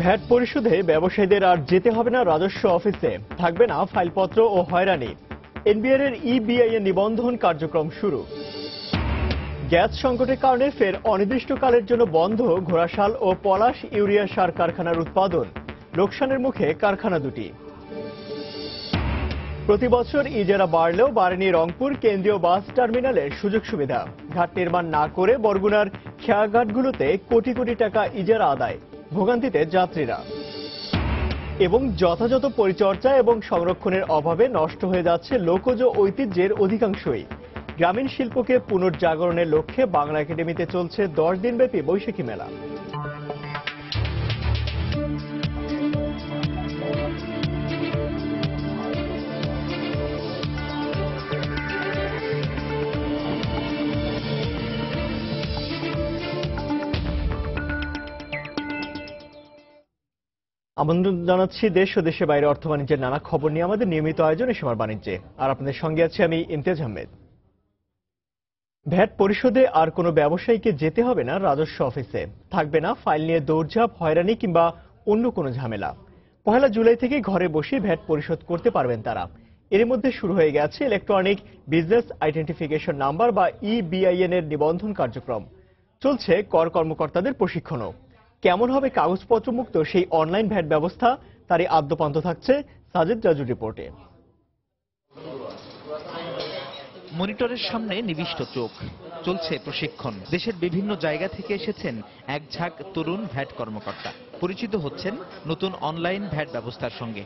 VAT পরিশোধে ব্যবসায়ীদের আর যেতে হবে না রাজস্ব অফিসে, থাকবে না ফাইলপত্র ও হয়রানি। এনবিআর এর ইবিআইএন নিবন্ধন কার্যক্রম শুরু। গ্যাস সংকটের কারণে ফের অনির্দিষ্টকালের জন্য বন্ধ ঘোড়াশাল ও পলাশ ইউরিয়া সার কারখানার উৎপাদন, লোকসানের মুখে কারখানা দুটি। প্রতি বছর ইজারা বাড়লেও বাড়েনি রংপুর কেন্দ্রীয় বাস টার্মিনালের সুযোগ সুবিধা। ঘাট নির্মাণ না করে বরগুনার খেয়াঘাটগুলোতে কোটি কোটি টাকা ইজারা আদায়, ভোগান্তিতে যাত্রীরা। এবং যথাযথ পরিচর্যা এবং সংরক্ষণের অভাবে নষ্ট হয়ে যাচ্ছে লোকজ ঐতিহ্যের অধিকাংশই। গ্রামীণ শিল্পকে পুনর্জাগরণের লক্ষ্যে বাংলা একাডেমিতে চলছে 10 দিনব্যাপী বৈশাখী মেলা। আমন্ত্রণ জানাচ্ছি দেশ ও দেশের বাইরে অর্থ বাণিজ্যের নানা খবর নিয়ে আমাদের নিয়মিত আয়োজন এসময় বাণিজ্যে। আর আপনাদের সঙ্গে আছি আমি ইমতিয়াজ আহমেদ। ভ্যাট পরিশোধে আর কোনো ব্যবসায়ীকে যেতে হবে না রাজস্ব অফিসে, থাকবে না ফাইল নিয়ে দৌড়ঝাঁপ, হয়রানি কিংবা অন্য কোনো ঝামেলা। 1 জুলাই থেকে ঘরে বসে ভ্যাট পরিশোধ করতে পারবেন তারা। এর মধ্যে শুরু হয়ে গেছে ইলেকট্রনিক বিজনেস আইডেন্টিফিকেশন নাম্বার বা ইবিআইএন এর নিবন্ধন কার্যক্রম। চলছে কর কর্মকর্তাদের প্রশিক্ষণও। কেমন হবে কাগজপত্র মুক্ত সেই অনলাইন ভ্যাট ব্যবস্থা, তারই আদ্যপান্ত থাকছে সাজিদ রাজুর রিপোর্টে। মনিটরের সামনে নিবিষ্ট চোখ, চলছে প্রশিক্ষণ। দেশের বিভিন্ন জায়গা থেকে এসেছেন এক ঝাঁক তরুণ ভ্যাট কর্মকর্তা, পরিচিত হচ্ছেন নতুন অনলাইন ভ্যাট ব্যবস্থার সঙ্গে।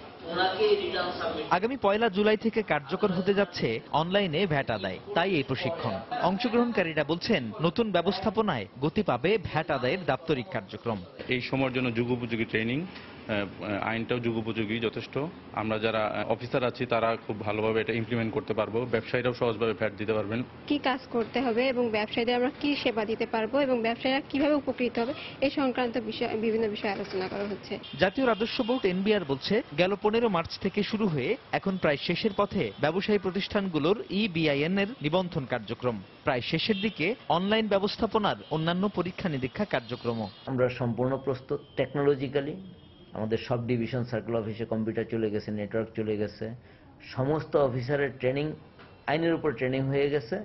আগামী 1 জুলাই থেকে কার্যকর হতে যাচ্ছে অনলাইনে ভ্যাট আদায়, তাই এই প্রশিক্ষণ। অংশগ্রহণকারীরা বলছেন নতুন ব্যবস্থাপনায় গতি পাবে ভ্যাট আদায়ের দাপ্তরিক কার্যক্রম। এই সময়ের জন্য যুগোপযোগী ট্রেনিং, আইনটাও যুগোপযোগী যথেষ্ট। আমরা যারা অফিসার আছি তারা খুব ভালোভাবে এটা ইমপ্লিমেন্ট করতে পারবো, ব্যবসায়ীরাও সহজভাবে ভ্যাট দিতে পারবেন। কি কাজ করতে হবে এবং ব্যবসায়ীদের আমরা কি সেবা দিতে পারবো এবং ব্যবসায়ীরা কিভাবে উপকৃত হবে, এই সংক্রান্ত বিভিন্ন বিষয়ে আলোচনা করা হচ্ছে। জাতীয় রাজস্ব বোর্ড এনবিআর বলছে গেল 15 মার্চ থেকে শুরু হয়ে এখন প্রায় শেষের পথে ব্যবসায়ী প্রতিষ্ঠানগুলোর ইবিআইএন এর নিবন্ধন কার্যক্রম। প্রায় শেষের দিকে অনলাইন ব্যবস্থাপনার অন্যান্য পরীক্ষা নিরীক্ষা কার্যক্রমও। আমরা সম্পূর্ণ প্রস্তুত টেকনোলজিক্যালি। আমাদের সব ডিভিশন সার্কেল অফিসে কম্পিউটার চলে গেছে, নেটওয়ার্ক চলে গেছে, সমস্ত অফিসারের ট্রেনিং আইনের উপর ট্রেনিং হয়ে গেছে।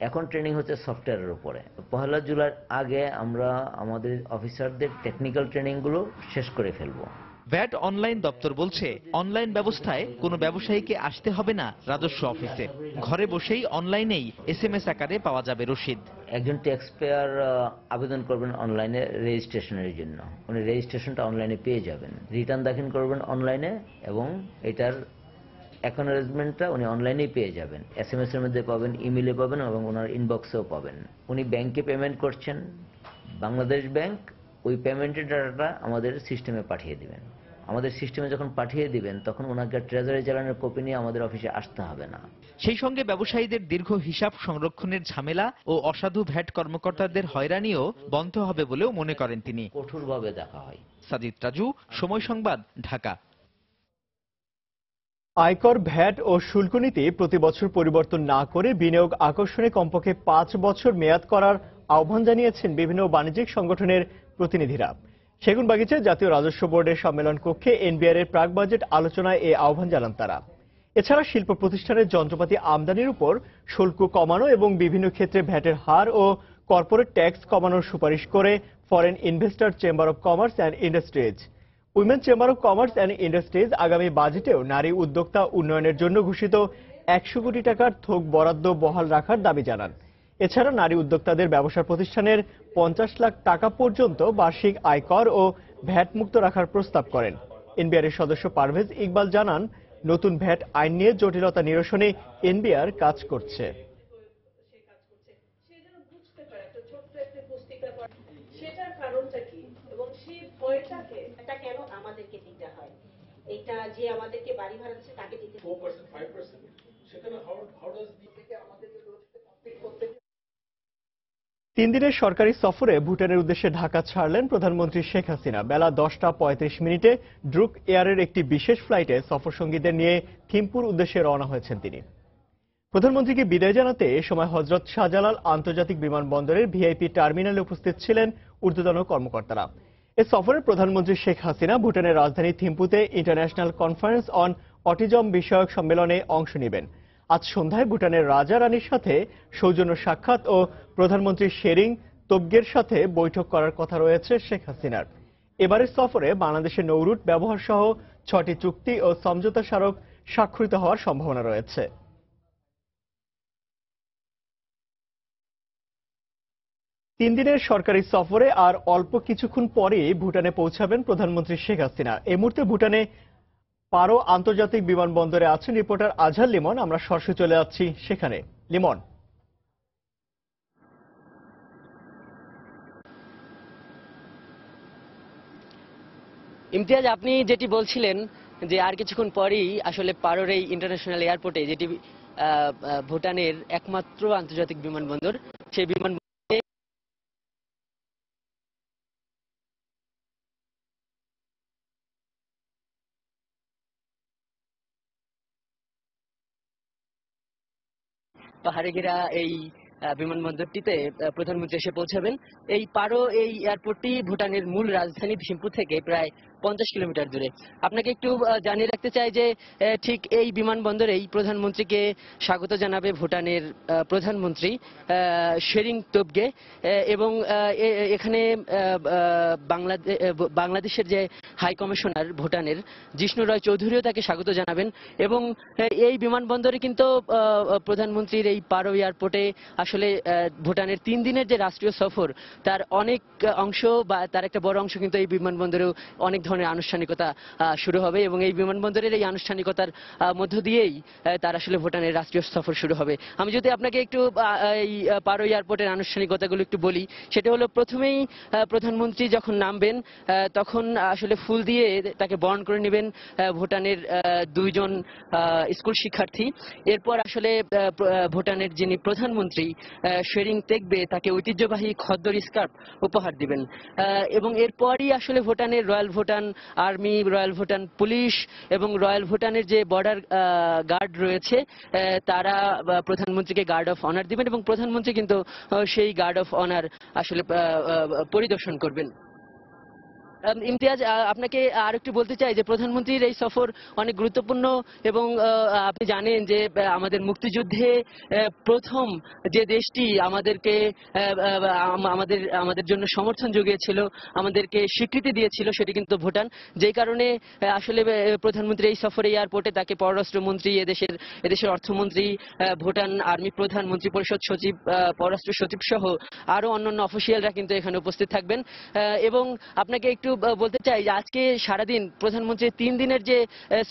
এখন ট্রেনিং হচ্ছে সফটওয়্যারের উপরে। 1 জুলাইয়ের আগে আমরা আমাদের অফিসারদের টেকনিক্যাল ট্রেনিংগুলো শেষ করে ফেলবো। ভ্যাট অনলাইন দপ্তর বলছে অনলাইন ব্যবস্থায় কোনো ব্যবসায়ীকে আসতে হবে না রাজস্ব অফিসে, ঘরে বসেই অনলাইনেই এসএমএস আকারে পাওয়া যাবে রসিদ। একজন ট্যাক্স পেয়ার আবেদন করবেন অনলাইনে রেজিস্ট্রেশনের জন্য, উনি রেজিস্ট্রেশনটা অনলাইনে পেয়ে যাবেন। রিটার্ন দাখিল করবেন অনলাইনে এবং এটার অ্যাকনোলেজমেন্টটা উনি অনলাইনেই পেয়ে যাবেন। এসএমএস এর মধ্যে পাবেন, ইমেলে পাবেন এবং ওনার ইনবক্সেও পাবেন। উনি ব্যাংকে পেমেন্ট করছেন, বাংলাদেশ ব্যাংক, ওই পেমেন্টের ডাটাটা আমাদের সিস্টেমে পাঠিয়ে দিবেন। আমাদের সিস্টেমে যখন পাঠিয়ে দিবেন তখন ওনাকে ট্রেজারি চালানের কপি নিয়ে আমাদের অফিসে আসতে হবে না। সেই সঙ্গে ব্যবসায়ীদের দীর্ঘ হিসাব সংরক্ষণের ঝামেলা ও অসাধু ভ্যাট কর্মকর্তাদের হয়রানিও বন্ধ হবে বলেও মনে করেন তিনি। কঠোরভাবে দেখা হয়। সাজিদ রাজু, সময় সংবাদ, ঢাকা। আয়কর, ভ্যাট ও শুল্ক নীতি প্রতি বছর পরিবর্তন না করে বিনিয়োগ আকর্ষণে কমপক্ষে 5 বছর মেয়াদ করার আহ্বান জানিয়েছেন বিভিন্ন বাণিজ্যিক সংগঠনের প্রতিনিধিরা। সেগুনবাগিচা জাতীয় রাজস্ব বোর্ডের সম্মেলন কক্ষে এনবিআর এর প্রাক বাজেট আলোচনায় এ আহ্বান জানান তারা। এছাড়া শিল্প প্রতিষ্ঠানের যন্ত্রপাতি আমদানির উপর শুল্ক কমানো এবং বিভিন্ন ক্ষেত্রে ভ্যাটের হার ও কর্পোরেট ট্যাক্স কমানোর সুপারিশ করে foreign investor chamber of commerce and industries. Women chamber of commerce and industries আগামী বাজেটেও নারী উদ্যোক্তা উন্নয়নের জন্য ঘোষিত 100 কোটি টাকার থোক বরাদ্দ বহাল রাখার দাবি জানান। এছাড়া নারী উদ্যোক্তাদের ব্যবসা প্রতিষ্ঠানের 50 লাখ টাকা পর্যন্ত বার্ষিক আয়কর ও ভ্যাট মুক্ত রাখার প্রস্তাব করেন। এনবিআর এর সদস্য পারভেজ ইকবাল জানান, নতুন ভ্যাট আইন নিয়ে জটিলতা নিরসনে এনবিআর কাজ করছে। সেটার কারণটা কি এবং সেই ভয়টাকে এটা কেন আমাদেরকে দিতে হয়, এটা যে আমাদেরকে বাড়ি ভাড়া দিচ্ছে তাকে দিতে 4% 5% সেখানে হাউ ডাজ দিকে আমাদেরকে কমপ্লিট করতে। 3 দিনের সরকারি সফরে ভুটানের উদ্দেশ্যে ঢাকা ছাড়লেন প্রধানমন্ত্রী শেখ হাসিনা। বেলা 10:35 ড্রুক এয়ারের একটি বিশেষ ফ্লাইটে সফরসঙ্গীদের নিয়ে থিম্পুর উদ্দেশ্যে রওনা হয়েছেন তিনি। প্রধানমন্ত্রীকে বিদায় জানাতে এ সময় হযরত শাহজালাল আন্তর্জাতিক বিমানবন্দরের ভিআইপি টার্মিনালে উপস্থিত ছিলেন ঊর্ধ্বতন কর্মকর্তারা। এ সফরে প্রধানমন্ত্রী শেখ হাসিনা ভুটানের রাজধানী থিম্পুতে ইন্টারন্যাশনাল কনফারেন্স অন অটিজম বিষয়ক সম্মেলনে অংশ নেবেন। আজ সন্ধ্যায় ভুটানের রাজা রানীর সাথে সৌজন্য সাক্ষাৎ ও প্রধানমন্ত্রী শেরিং তোবগের সাথে বৈঠক করার কথা রয়েছে শেখ হাসিনার। এবারের সফরে বাংলাদেশের নৌরুট ব্যবহার সহ 6টি চুক্তি ও সমঝোতা স্মারক স্বাক্ষরিত হওয়ার সম্ভাবনা রয়েছে। 3 দিনের সরকারি সফরে আর অল্প কিছুক্ষণ পরেই ভুটানে পৌঁছাবেন প্রধানমন্ত্রী শেখ হাসিনা। এই মুহূর্তে ভুটানে পারো আন্তর্জাতিক বিমানবন্দরে আছেন রিপোর্টার আজহার লিমন। আমরা সরাসরি চলে যাচ্ছি সেখানে। লিমন, ইমতিয়াজ, আপনি যেটি বলছিলেন যে আর কিছুক্ষণ পরেই আসলে পারোর এই ইন্টারন্যাশনাল এয়ারপোর্টে, যেটি ভুটানের একমাত্র আন্তর্জাতিক বিমানবন্দর, সেই বিমানবন্দরে পাহাড়ে ঘেরা এই বিমানবন্দরটিতে প্রধানমন্ত্রী এসে পৌঁছাবেন। এই পারো এই এয়ারপোর্টটি ভুটানের মূল রাজধানী থিম্পু থেকে প্রায় 50 কিলোমিটার দূরে। আপনাকে একটু জানিয়ে রাখতে চাই যে ঠিক এই বিমানবন্দরেই প্রধানমন্ত্রীকে স্বাগত জানাবে ভুটানের প্রধানমন্ত্রী শেরিং তোবগে, এবং এখানে বাংলাদেশের যে হাই কমিশনার ভুটানের জিষ্ণু রয় চৌধুরীও তাকে স্বাগত জানাবেন। এবং এই বিমানবন্দরে কিন্তু প্রধানমন্ত্রীর এই পারো এয়ারপোর্টে আসলে ভুটানের 3 দিনের যে রাষ্ট্রীয় সফর, তার অনেক অংশ বা তার একটা বড় অংশ কিন্তু এই বিমানবন্দরেও অনেক ধরনের আনুষ্ঠানিকতা শুরু হবে, এবং এই বিমানবন্দরের এই আনুষ্ঠানিকতার মধ্য দিয়েই তার আসলে ভুটানের রাষ্ট্রীয় সফর শুরু হবে। আমি যদি আপনাকে একটু এই পারো এয়ারপোর্টের আনুষ্ঠানিকতাগুলো একটু বলি, সেটা হলো প্রথমেই প্রধানমন্ত্রী যখন নামবেন তখন আসলে ফুল দিয়ে তাকে বরণ করে নেবেন ভুটানের 2 জন স্কুল শিক্ষার্থী। এরপর আসলে ভুটানের যিনি প্রধানমন্ত্রী শেরিং তেগবে তাকে ঐতিহ্যবাহী খদ্দর স্কার্ফ উপহার দিবেন, এবং এরপরই আসলে ভুটানের royal Bhutan army, royal Bhutan police এবং রয়্যাল ভুটানের যে বর্ডার গার্ড রয়েছে তারা প্রধানমন্ত্রীকে গার্ড অফ অনার দিবেন, এবং প্রধানমন্ত্রী কিন্তু সেই গার্ড অফ অনার আসলে পরিদর্শন করবেন। ইমতিয়াজ, আপনাকে আর একটু বলতে চাই যে প্রধানমন্ত্রীর এই সফর অনেক গুরুত্বপূর্ণ, এবং আপনি জানেন যে আমাদের মুক্তিযুদ্ধে প্রথম যে দেশটি আমাদেরকে আমাদের জন্য সমর্থন জুগিয়েছিল, আমাদেরকে স্বীকৃতি দিয়েছিল, সেটি কিন্তু ভুটান। যেই কারণে আসলে প্রধানমন্ত্রী এই সফরে এয়ারপোর্টে তাকে পররাষ্ট্রমন্ত্রী, এদেশের অর্থমন্ত্রী, ভুটান আর্মি প্রধান, মন্ত্রী পরিষদ সচিব, পররাষ্ট্র সচিব সহ আরো অন্যান্য অফিসিয়ালরা কিন্তু এখানে উপস্থিত থাকবেন। এবং আপনাকে একটু বলতে চাই যে আজকে সারাদিন প্রধানমন্ত্রীর 3 দিনের যে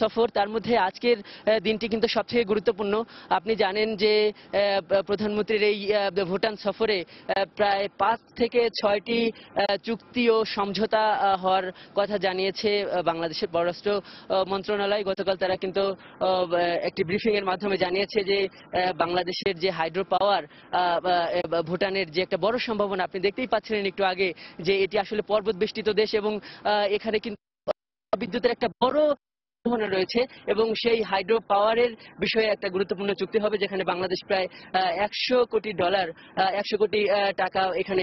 সফর, তার মধ্যে আজকের দিনটি কিন্তু সবথেকে গুরুত্বপূর্ণ। আপনি জানেন যে প্রধানমন্ত্রীর এই ভুটান সফরে প্রায় 5 থেকে 6টি চুক্তি ও সমঝোতা হওয়ার কথা জানিয়েছে বাংলাদেশের পররাষ্ট্র মন্ত্রণালয়। গতকাল তারা কিন্তু একটি ব্রিফিং এর মাধ্যমে জানিয়েছে যে বাংলাদেশের যে হাইড্রো পাওয়ার, ভুটানের যে একটা বড় সম্ভাবনা, আপনি দেখতেই পাচ্ছিলেন একটু আগে যে এটি আসলে পর্বত বেষ্টিত দেশ, এবং এখানে কিন্তু বিদ্যুতের একটা বড় সম্ভাবনা রয়েছে, এবং সেই হাইড্রো পাওয়ারের বিষয়ে একটা গুরুত্বপূর্ণ চুক্তি হবে, যেখানে বাংলাদেশ প্রায় $100 কোটি, 100 কোটি টাকা এখানে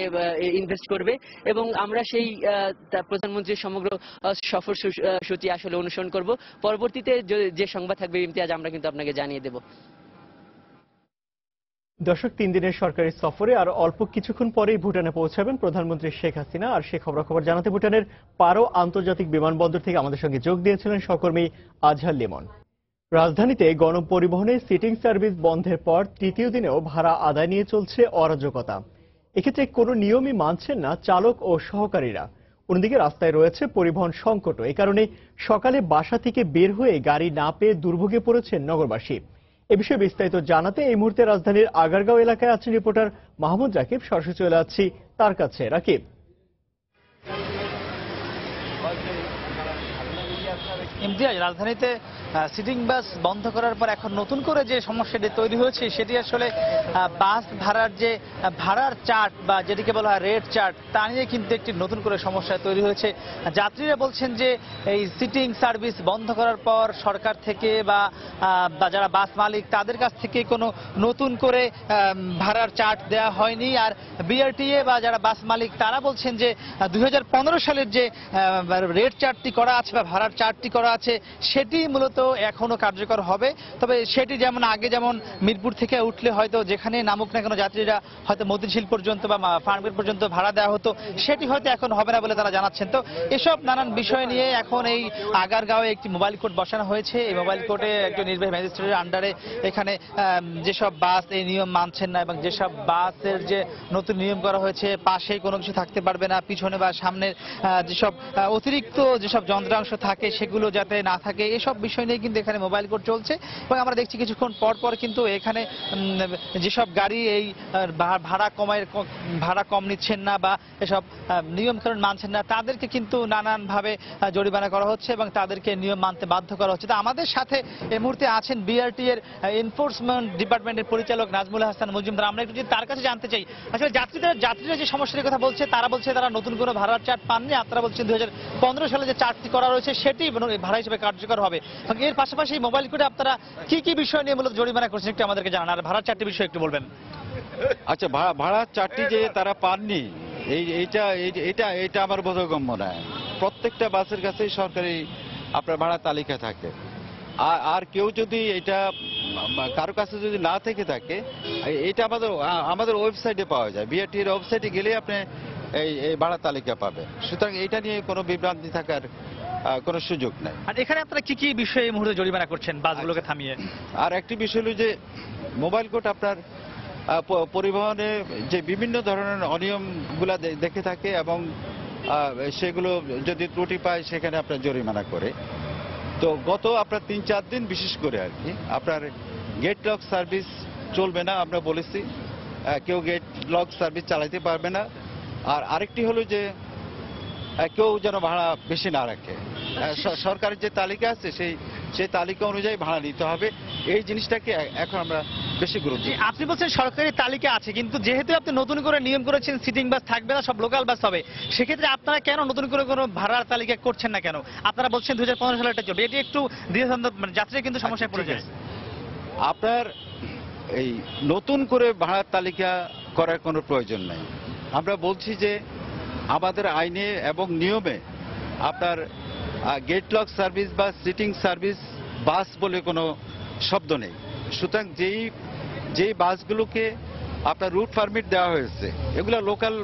ইনভেস্ট করবে। এবং আমরা সেই প্রধানমন্ত্রীর সমগ্র সফর সূচি আসলে অনুসরণ করব। পরবর্তীতে যে সংবাদ থাকবে ইমতিয়াজ, আমরা কিন্তু আপনাকে জানিয়ে দেব। দর্শক, 3 দিনের সরকারি সফরে আর অল্প কিছুক্ষণ পরেই ভুটানে পৌঁছাবেন প্রধানমন্ত্রী শেখ হাসিনা। আর সে খবরাখবর জানাতে ভুটানের পারো আন্তর্জাতিক বিমানবন্দর থেকে আমাদের সঙ্গে যোগ দিয়েছিলেন সহকর্মী আজহার লিমন। রাজধানীতে গণপরিবহনে সিটিং সার্ভিস বন্ধের পর 3য় দিনেও ভাড়া আদায় নিয়ে চলছে অরাজকতা। এক্ষেত্রে কোনো নিয়মই মানছেন না চালক ও সহকারীরা। অন্যদিকে রাস্তায় রয়েছে পরিবহন সংকটও। এই কারণে সকালে বাসা থেকে বের হয়ে গাড়ি না পেয়ে দুর্ভোগে পড়েছেন নগরবাসী। এ বিষয়ে বিস্তারিত জানাতে এই মুহূর্তে রাজধানীর আগারগাঁও এলাকায় আছেন রিপোর্টার মাহমুদ রাকিব। সরাসরি চলে যাচ্ছি তার কাছে। রাকিব, ইমতিয়াজ, রাজধানীতে সিটিং বাস বন্ধ করার পর এখন নতুন করে যে সমস্যাটি তৈরি হয়েছে সেটি আসলে বাস ভাড়ার যে ভাড়ার চার্ট বা যেটিকে বলা হয় রেট চার্ট, তা নিয়ে কিন্তু একটি নতুন করে সমস্যা তৈরি হয়েছে। যাত্রীরা বলছেন যে এই সিটিং সার্ভিস বন্ধ করার পর সরকার থেকে বা যারা বাস মালিক তাদের কাছ থেকে কোনো নতুন করে ভাড়ার চার্ট দেওয়া হয়নি। আর বিআরটিএ বা যারা বাস মালিক তারা বলছেন যে 2015 সালের যে রেট চার্টটি করা আছে বা ভাড়ার চার্টটি করা আছে সেটি মূলত এখনো কার্যকর হবে। তবে সেটি যেমন আগে যেমন মিরপুর থেকে উঠলে হয়তো যেখানে নামুক না কেন যাত্রীরা হয়তো মতিঝিল পর্যন্ত বা ফার্মগেট পর্যন্ত ভাড়া দেওয়া হতো, সেটি হয়তো এখন হবে না বলে তারা জানাচ্ছেন। তো এসব নানান বিষয় নিয়ে এখন এই আগারগাঁওয়ে একটি মোবাইল কোর্ট বসানো হয়েছে। এই মোবাইল কোর্টে একটি নির্বাহী ম্যাজিস্ট্রেটের আন্ডারে এখানে যেসব বাস এই নিয়ম মানছেন না এবং যেসব বাসের যে নতুন নিয়ম করা হয়েছে পাশে কোনো কিছু থাকতে পারবে না, পিছনে বা সামনে যেসব অতিরিক্ত যেসব যন্ত্রাংশ থাকে সেগুলো যাতে না থাকে, এসব বিষয় নিয়ে কিন্তু এখানে মোবাইল কোর্ট চলছে। এবং আমরা দেখছি কিছুক্ষণ পর পর কিন্তু এখানে যেসব গাড়ি এই ভাড়া কম নিচ্ছেন না বা এসব নিয়মকানুন মানছেন না তাদেরকে কিন্তু নানানভাবে জরিমানা করা হচ্ছে এবং তাদেরকে নিয়ম মানতে বাধ্য করা হচ্ছে। তো আমাদের সাথে এই মুহূর্তে আছেন বিআরটি এর এনফোর্সমেন্ট ডিপার্টমেন্টের পরিচালক নাজমুল হাসান মজুমদার। আমরা একটু তার কাছে জানতে চাই আসলে যাত্রীরা যে সমস্যার কথা বলছে, তারা বলছে তারা নতুন কোনো ভাড়ার চার্ট পাননি। আপনারা বলছেন 2015 সালে যে চার্টটি করা রয়েছে সেটি ভাড়া হিসেবে কার্যকর হবে। এর পাশাপাশি মোবাইল কোর্টে আপনারা কি কি বিষয় নিয়ে মূলত জরিমানা করছেন একটু আমাদেরকে জানান, আর ভাড়ার চার্টের বিষয়ে একটু বলবেন। আচ্ছা, ভাড়ার চার্টটি যে তারা পাননি এইটা আমার বোধগম্য নয়। প্রত্যেকটা বাসের কাছেই সরকারি আপনার ভাড়া তালিকা থাকে। আর কেউ যদি এটা কারো কাছে যদি না থেকে থাকে, এটা আমাদের ওয়েবসাইটে পাওয়া যায়। বিআরটি এর ওয়েবসাইটে গেলে আপনি এই ভাড়া তালিকা পাবেন। সুতরাং এটা নিয়ে কোনো বিভ্রান্তি থাকার কোনো সুযোগ নাই। আর এখানে আপনারা কি কি বিষয়ে এই মুহূর্তে জরিমানা করছেন বাসগুলোকে থামিয়ে? আর একটি বিষয় হলো যে মোবাইল কোর্ট আপনার পরিবহনে যে বিভিন্ন ধরনের অনিয়মগুলা দেখে থাকে এবং সেগুলো যদি ত্রুটি পায় সেখানে আপনার জরিমানা করে। তো গত আপনার 3-4 দিন বিশেষ করে আর কি আপনার গেট লক সার্ভিস চলবে না আমরা বলেছি, কেউ গেট লক সার্ভিস চালাতে পারবে না। আর আরেকটি হলো যে কেউ যেন ভাড়া বেশি না রাখে। সরকারের যে তালিকা আছে সেই তালিকা অনুযায়ী ভাড়া নিতে হবে। এই জিনিসটাকে এখন আমরা বেশি গুরুত্ব দিই। আপনি বলছেন সরকারি তালিকা আছে, কিন্তু যেহেতু আপনি নতুন করে নিয়ম করেছেন সিটিং বাস থাকবে না, সব লোকাল বাস হবে, সেক্ষেত্রে আপনারা কেন নতুন করে কোনো ভাড়ার তালিকা করছেন না কেন? আপনারা বলছেন 2015 সালে এটা চলবে, এটি একটু যাত্রীরা কিন্তু সমস্যায় পড়ে যায়। আপনার এই নতুন করে ভাড়ার তালিকা করার কোনো প্রয়োজন নাই। আমরা বলছি যে আমাদের আইনে এবং নিয়মে আপনার গেট লক সার্ভিস বা সিটিং সার্ভিস বাস বলে কোনো শব্দ নেই। সুতরাং যেই বাসগুলোকে আপনার রুট পারমিট দেওয়া হয়েছে এগুলো লোকাল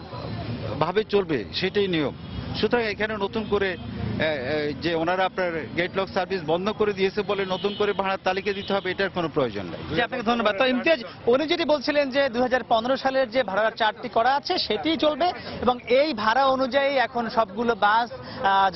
ভাবে চলবে, সেটাই নিয়ম। সুতরাং এখানে নতুন করে যে ওনারা আপনার গেট লক সার্ভিস বন্ধ করে দিয়েছে বলে নতুন করে ভাড়ার তালিকা দিতে হবে, এটার কোনো প্রয়োজন নেই। আপনাকে ধন্যবাদ। তো ইমতিয়াজ, উনি যেটি বলছিলেন যে 2015 সালের যে ভাড়ার চার্টটি করা আছে সেটিই চলবে এবং এই ভাড়া অনুযায়ী এখন সবগুলো বাস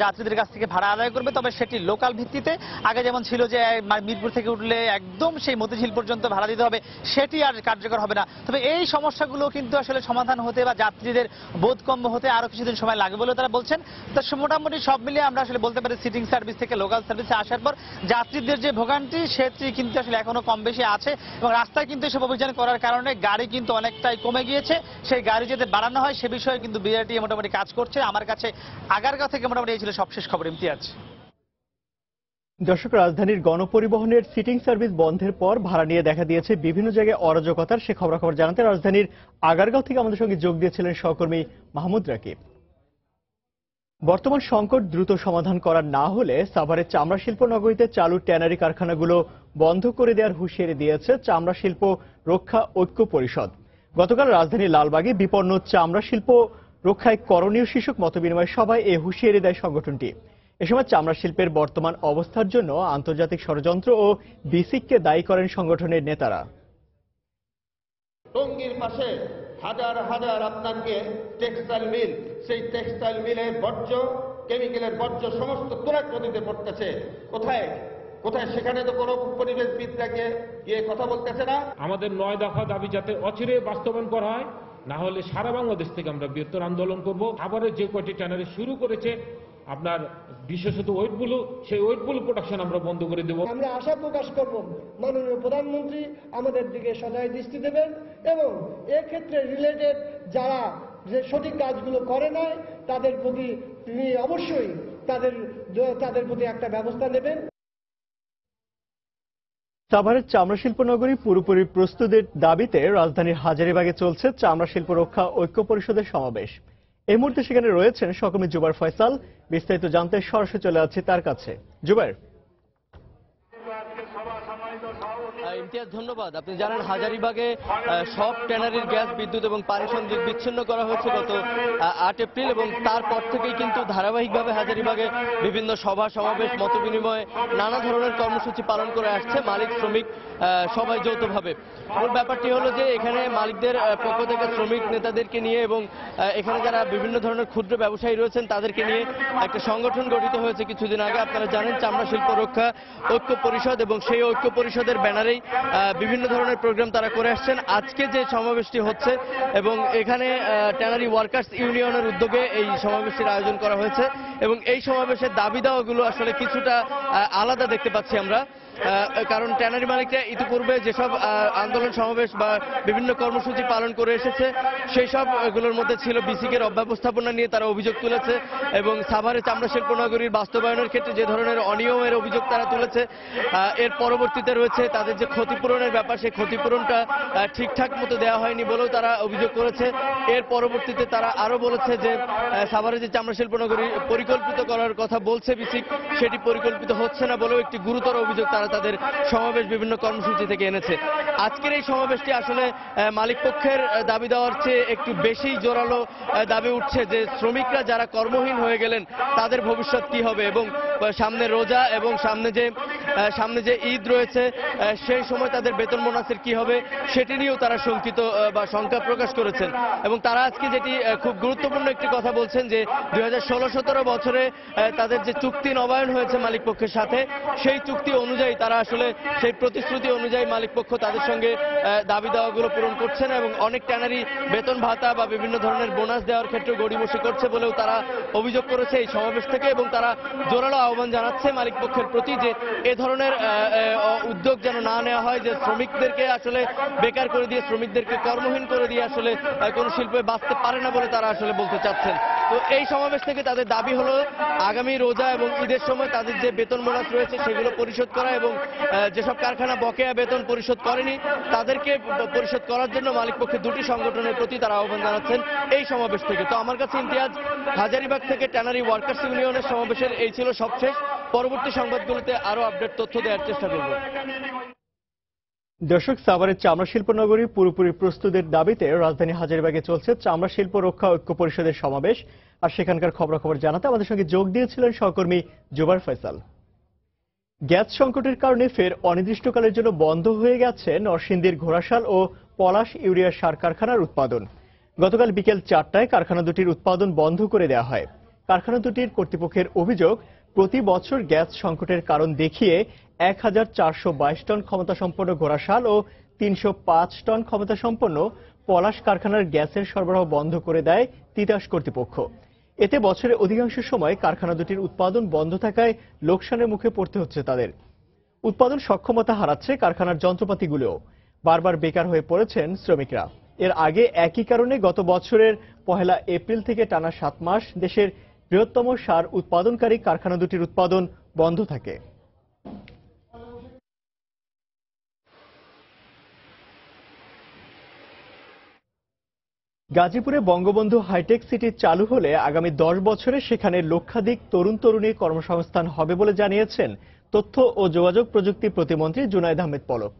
যাত্রীদের কাছ থেকে ভাড়া আদায় করবে, তবে সেটি লোকাল ভিত্তিতে। আগে যেমন ছিল যে মিরপুর থেকে উঠলে একদম সেই মতিঝিল পর্যন্ত ভাড়া দিতে হবে, সেটি আর কার্যকর হবে না। তবে এই সমস্যাগুলো কিন্তু আসলে সমাধান হতে বা যাত্রীদের বোধগম্য হতে আরো কিছুদিন সময় লাগবে বলে তারা বলছেন। তো মোটামুটি সব মিলিয়ে আমরা আসলে বলতে পারি সিটিং সার্ভিস থেকে লোকাল সার্ভিসে আসার পর যাত্রীদের যে ভোগান্তি সেটি কিন্তু আসলে এখনো কম বেশি আছে এবং রাস্তায় কিন্তু এসব অভিযান করার কারণে গাড়ি কিন্তু অনেকটাই কমে গিয়েছে। সেই গাড়ি যাতে বাড়ানো হয় সে বিষয়ে কিন্তু বিআরটি মোটামুটি কাজ করছে। আমার কাছে আগারগাঁও থেকে মোটামুটি এই ছিল সবশেষ খবর। ইমতিয়াজ। দর্শক, রাজধানীর গণপরিবহনের সিটিং সার্ভিস বন্ধের পর ভাড়া নিয়ে দেখা দিয়েছে বিভিন্ন জায়গায় অরাজকতার। সে খবরাখবর জানাতে রাজধানীর আগারগাঁও থেকে আমাদের সঙ্গে যোগ দিয়েছিলেন সহকর্মী মাহমুদ রাকিব। বর্তমান সংকট দ্রুত সমাধান করা না হলে সাভারের চামড়া শিল্প নগরীতে চালু ট্যানারি কারখানাগুলো বন্ধ করে দেওয়ার হুঁশিয়ারি দিয়েছে চামড়া শিল্প রক্ষা ঐক্য পরিষদ। গতকাল রাজধানীর লালবাগে বিপন্ন চামড়া শিল্প রক্ষায় করণীয় শীর্ষক মতবিনিময় সভায় এ হুঁশিয়ারি দেয় সংগঠনটি। এ সময় চামড়া শিল্পের বর্তমান অবস্থার জন্য আন্তর্জাতিক ষড়যন্ত্র ও বিসিককে দায়ী করেন সংগঠনের নেতারা। টঙ্গীর পাশে হাজার হাজার আপনাকে টেক্সটাইল মিল, সেই টেক্সটাইল মিলের বর্জ্য, কেমিক্যালের বর্জ্য সমস্ত তুরাগ নদীতে পড়তেছে। কোথায় কোথায় সেখানে তো কোনো পরিবেশবিদরাকে গিয়ে কথা বলতেছে না। আমাদের 9 দফা দাবি যাতে অচিরে বাস্তবায়ন করা হয়, না হলে সারা বাংলাদেশ থেকে আমরা বৃহত্তর আন্দোলন করব। আবারও যে কয়টি ট্যানারি শুরু করেছে আপনার বিশেষত ওয়েটগুলো, সেই ওয়েটগুলো প্রোডাকশন আমরা বন্ধ করে দেব। আমরা আশা প্রকাশ করব মাননীয় প্রধানমন্ত্রী আমাদের দিকে সদয় দৃষ্টি দেবেন এবং এক্ষেত্রে রিলেটেড যারা যে সঠিক কাজগুলো করে নাই তাদের প্রতি তিনি অবশ্যই তাদের প্রতি একটা ব্যবস্থা নেবেন। সাভারের চামড়া শিল্প নগরী পুরোপুরি প্রস্তুতির দাবিতে রাজধানীর হাজারীবাগে চলছে চামড়া শিল্প রক্ষা ঐক্য পরিষদের সমাবেশ। এই মুহূর্তে সেখানে রয়েছেন সহকর্মী জুবাইর ফয়সাল। বিস্তারিত জানতে সরাসরি চলে যাচ্ছি তার কাছে। জুবাইর। ইমতিয়াজ, ধন্যবাদ। আপনি জানেন হাজারীবাগে সব ট্যানারির গ্যাস, বিদ্যুৎ এবং পানি সংযোগ বিচ্ছিন্ন করা হয়েছে গত 8 এপ্রিল এবং তারপর থেকেই কিন্তু ধারাবাহিকভাবে হাজারীবাগে বিভিন্ন সভা সমাবেশ, মতবিনিময়, নানা ধরনের কর্মসূচি পালন করে আসছে মালিক শ্রমিক সবাই যৌথভাবে। মূল ব্যাপারটি হলো যে এখানে মালিকদের পক্ষ থেকে শ্রমিক নেতাদেরকে নিয়ে এবং এখানে যারা বিভিন্ন ধরনের ক্ষুদ্র ব্যবসায়ী রয়েছেন তাদেরকে নিয়ে একটা সংগঠন গঠিত হয়েছে কিছুদিন আগে। আপনারা জানেন চামড়া শিল্প রক্ষা ঐক্য পরিষদ, এবং সেই ঐক্য পরিষদের ব্যানারেই বিভিন্ন ধরনের প্রোগ্রাম তারা করে আসছেন। আজকে যে সমাবেশটি হচ্ছে এবং এখানে ট্যানারি ওয়ার্কার্স ইউনিয়নের উদ্যোগে এই সমাবেশটির আয়োজন করা হয়েছে এবং এই সমাবেশের দাবি দাওয়াগুলো আসলে কিছুটা আলাদা দেখতে পাচ্ছি আমরা। কারণ ট্যানারি মালিকরা ইতিপূর্বে যেসব আন্দোলন সমাবেশ বা বিভিন্ন কর্মসূচি পালন করে এসেছে সেই সবগুলোর মধ্যে ছিল বিসিকের অব্যবস্থাপনা নিয়ে তারা অভিযোগ তুলেছে এবং সাভারে চামড়া শিল্প নগরীর বাস্তবায়নের ক্ষেত্রে যে ধরনের অনিয়মের অভিযোগ তারা তুলেছে। এর পরবর্তীতে রয়েছে তাদের যে ক্ষতিপূরণের ব্যাপার, সেই ক্ষতিপূরণটা ঠিকঠাক মতো দেওয়া হয়নি বলেও তারা অভিযোগ করেছে। এর পরবর্তীতে তারা আরো বলেছে যে সাভারে যে চামড়া শিল্প নগরী পরিকল্পিত করার কথা বলছে বিসিক, সেটি পরিকল্পিত হচ্ছে না বলেও একটি গুরুতর অভিযোগ তারা তাদের সমাবেশ বিভিন্ন কর্মসূচি থেকে এনেছে। আজকের এই সমাবেশটি আসলে মালিক পক্ষের দাবি দেওয়ার চেয়ে একটু বেশি জোরালো দাবি উঠছে যে শ্রমিকরা যারা কর্মহীন হয়ে গেলেন তাদের ভবিষ্যৎ কি হবে এবং সামনে রোজা এবং সামনে যে ঈদ রয়েছে সেই সময় তাদের বেতন বোনাসের কি হবে সেটি নিয়েও তারা শঙ্কিত বা শঙ্কা প্রকাশ করেছেন। এবং তারা আজকে যেটি খুব গুরুত্বপূর্ণ একটি কথা বলছেন যে 2016-17 বছরে তাদের যে চুক্তি নবায়ন হয়েছে মালিক পক্ষের সাথে, সেই চুক্তি অনুযায়ী তারা আসলে সেই প্রতিশ্রুতি অনুযায়ী মালিক পক্ষ তাদের সঙ্গে দাবি দাওয়াগুলো পূরণ করছে না এবং অনেক ট্যানারি বেতন ভাতা বা বিভিন্ন ধরনের বোনাস দেওয়ার ক্ষেত্রে গড়িমসি করছে বলেও তারা অভিযোগ করেছে এই সমাবেশ থেকে। এবং তারা জোরালো আহ্বান জানাচ্ছে মালিক পক্ষের প্রতি যে এ ধরনের উদ্যোগ যেন না নেওয়া হয়, যে শ্রমিকদেরকে আসলে বেকার করে দিয়ে, শ্রমিকদেরকে কর্মহীন করে দিয়ে আসলে কোনো শিল্পে বাঁচতে পারে না বলে তারা আসলে বলতে চাচ্ছেন। তো এই সমাবেশ থেকে তাদের দাবি হলো আগামী রোজা এবং ঈদের সময় তাদের যে বেতন বোনাস রয়েছে সেগুলো পরিশোধ করা এবং যেসব কারখানা বকেয়া বেতন পরিশোধ করেনি তাদেরকে পরিশোধ করার জন্য মালিকপক্ষের দুটি সংগঠনের প্রতি তারা আহ্বান জানাচ্ছেন এই সমাবেশ থেকে। তো আমার কাছে ইমতিয়াজ, হাজারীবাগ থেকে ট্যানারি ওয়ার্কার্স ইউনিয়নের সমাবেশের এই ছিল সবশেষ। পরবর্তী সংবাদগুলোতে আরো আপডেট তথ্য দেওয়ার চেষ্টা করব। দর্শক, সাভারের চামড়া শিল্প নগরী পুরোপুরি প্রস্তুতির দাবিতে রাজধানী হাজারীবাগে চলছে চামড়া শিল্প রক্ষা ঐক্য পরিষদের সমাবেশ। আর সেখানকার খবরাখবর জানাতে আমাদের সঙ্গে যোগ দিয়েছিলেন সহকর্মী জুবাইর ফয়সাল। গ্যাস সংকটের কারণে ফের অনির্দিষ্টকালের জন্য বন্ধ হয়ে গেছে নরসিংদীর ঘোড়াশাল ও পলাশ ইউরিয়া সার কারখানার উৎপাদন। গতকাল বিকেল 4টায় কারখানা দুটির উৎপাদন বন্ধ করে দেওয়া হয়। কারখানা দুটির কর্তৃপক্ষের অভিযোগ, প্রতি বছর গ্যাস সংকটের কারণ দেখিয়ে 1422 টন ক্ষমতাসম্পন্ন ঘোড়াশাল ও 305 টন ক্ষমতাসম্পন্ন পলাশ কারখানার গ্যাসের সরবরাহ বন্ধ করে দেয় তিতাস কর্তৃপক্ষ। এতে বছরের অধিকাংশ সময় কারখানা দুটির উৎপাদন বন্ধ থাকায় লোকসানের মুখে পড়তে হচ্ছে তাদের। উৎপাদন সক্ষমতা হারাচ্ছে কারখানার যন্ত্রপাতিগুলোও। বারবার বেকার হয়ে পড়েছেন শ্রমিকরা। এর আগে একই কারণে গত বছরের 1 এপ্রিল থেকে টানা 7 মাস দেশের বৃহত্তম সার উৎপাদনকারী কারখানা দুটির উৎপাদন বন্ধ থাকে। গাজীপুরে বঙ্গবন্ধু হাইটেক সিটি চালু হলে আগামী 10 বছরে সেখানে লক্ষাধিক তরুণ তরুণীর কর্মসংস্থান হবে বলে জানিয়েছেন তথ্য ও যোগাযোগ প্রযুক্তি প্রতিমন্ত্রী জুনায়েদ আহমেদ পলক।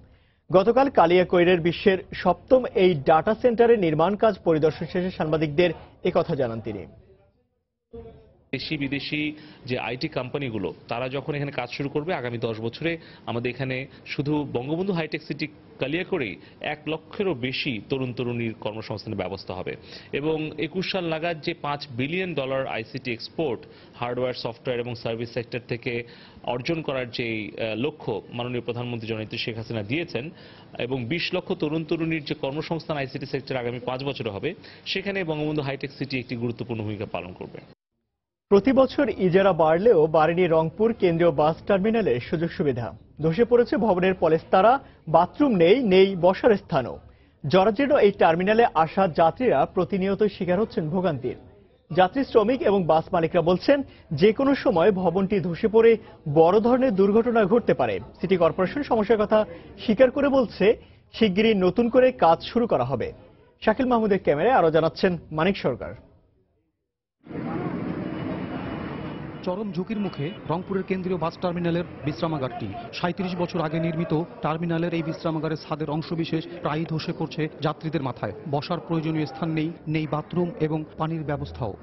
গতকাল কালিয়াকৈরের বিশ্বের 7ম এই ডাটা সেন্টারের নির্মাণ কাজ পরিদর্শন শেষে সাংবাদিকদের একথা জানান তিনি। দেশি বিদেশি যে আইটি কোম্পানিগুলো তারা যখন এখানে কাজ শুরু করবে আগামী 10 বছরে আমাদের এখানে শুধু বঙ্গবন্ধু হাইটেক সিটি কালিয়াকৈরে 1 লক্ষেরও বেশি তরুণ তরুণীর কর্মসংস্থানের ব্যবস্থা হবে এবং 21 সাল নাগাদ যে $5 billion ICT export hardware, software এবং সার্ভিস সেক্টর থেকে অর্জন করার যে লক্ষ্য মাননীয় প্রধানমন্ত্রী জননেত্রী শেখ হাসিনা দিয়েছেন এবং 20 লক্ষ তরুণ তরুণীর যে কর্মসংস্থান আইসিটি সেক্টর আগামী 5 বছরে হবে, সেখানে বঙ্গবন্ধু হাইটেক সিটি একটি গুরুত্বপূর্ণ ভূমিকা পালন করবে। প্রতি বছর ইজারা বাড়লেও বাড়েনি রংপুর কেন্দ্রীয় বাস টার্মিনালের সুযোগ সুবিধা। ধসে পড়েছে ভবনের পলেস্তারা, বাথরুম নেই বসার স্থানও। জরাজীর্ণ এই টার্মিনালে আসা যাত্রীরা প্রতিনিয়ত শিকার হচ্ছেন ভোগান্তির। যাত্রী, শ্রমিক এবং বাস মালিকরা বলছেন, যে কোনো সময় ভবনটি ধসে পড়ে বড় ধরনের দুর্ঘটনা ঘটতে পারে। সিটি কর্পোরেশন সমস্যার কথা স্বীকার করে বলছে, শিগগিরই নতুন করে কাজ শুরু করা হবে। শাকিল মাহমুদের ক্যামেরায় আরো জানাচ্ছেন মানিক সরকার। চরম ঝুঁকির মুখে রংপুরের কেন্দ্রীয় বাস টার্মিনালের বিশ্রামাগারটি। ৩৭ বছর আগে নির্মিত টার্মিনালের এই বিশ্রামাগারের ছাদের অংশবিশেষ প্রায়ই ধসে পড়ছে যাত্রীদের মাথায়। বসার প্রয়োজনীয় স্থান নেই বাথরুম এবং পানির ব্যবস্থাও।